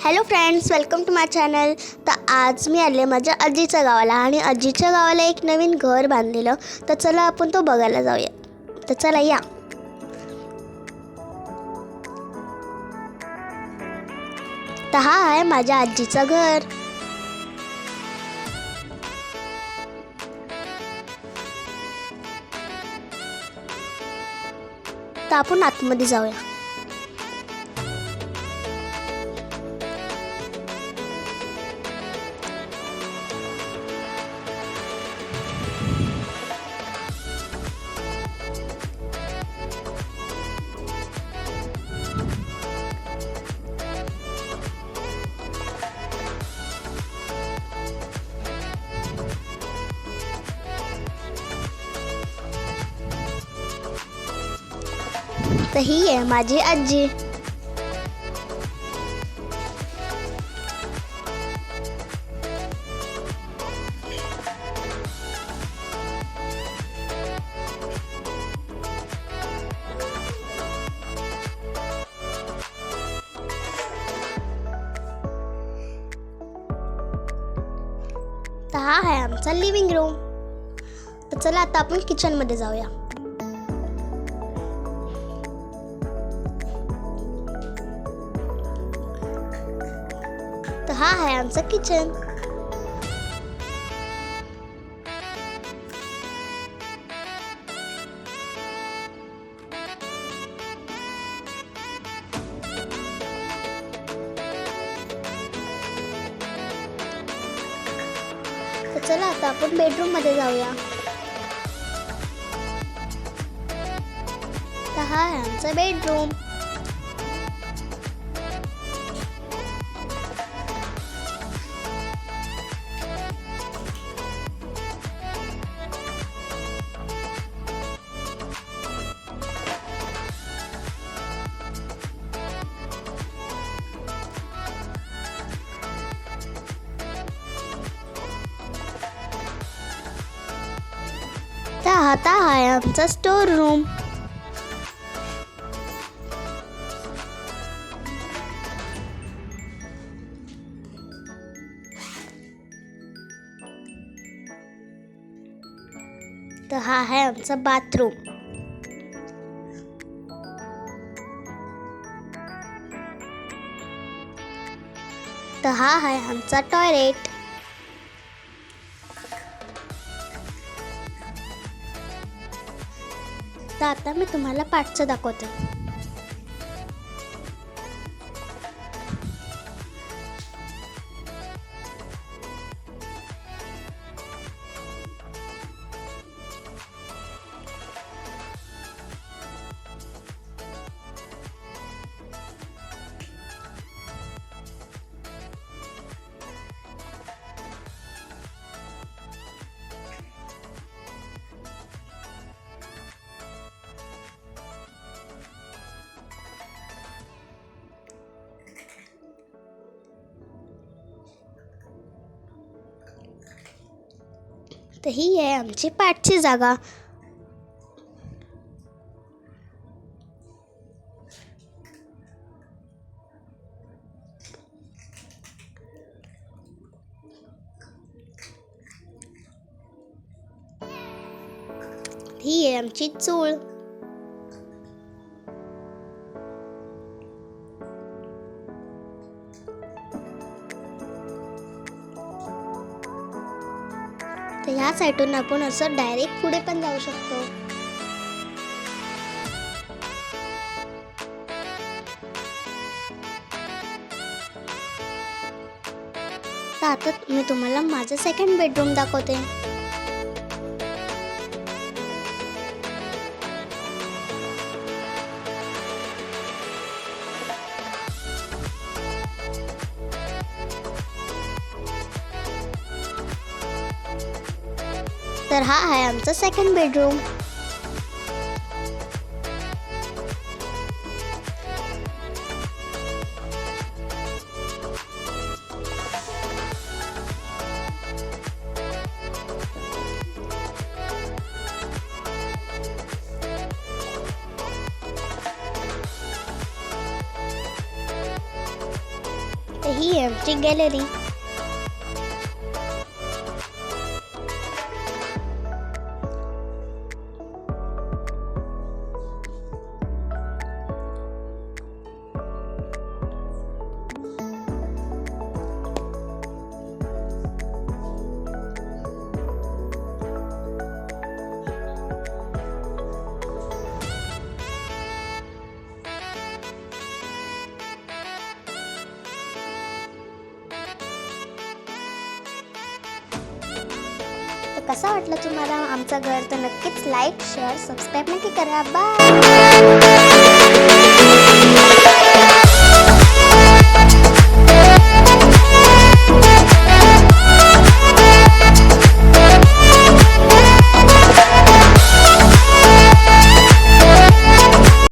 Hello friends, welcome to my channel. तर आज मी आले माझ्या आजीच्या गावाला आणि आजीच्या गावाला एक नवीन घर बांधलेलं. तर चला आपण तो बघायला जाऊया. तर चला या. तर हा आहे माझ्या आजीचं घर. तर आपण आतमध्ये जाऊया. तर ही आहे माझी आजी. तर हा आहे आमचा लिव्हिंग रूम. तर चला आता आपण किचनमध्ये जाऊया. तर हा आहे आमचं किचन. तर चला आता आपण बेडरूम मध्ये जाऊया. तर हा आहे आमचा बेडरूम. तर आता आहे आमचा स्टोर रूम. तर हा आहे आमचा बाथरूम. तर हा आहे आमचा टॉयलेट. तर आता मी तुम्हाला पाठचं दाखवते. तर ही आहे आमची पाठची जागा. ही आहे आमची चूल. तर ह्या साईडून आपण असं डायरेक्ट पुढे पण जाऊ शकतो. तर आता मी तुम्हाला माझं सेकंड बेडरूम दाखवते. तर हा आहे आमचा सेकंड बेडरूम. ही आहे आमची गॅलरी. कसा वाटलं तुम्हाला आमचं घर? तर नक्कीच लाईक शेअर सबस्क्राईब नक्की करा. बाय.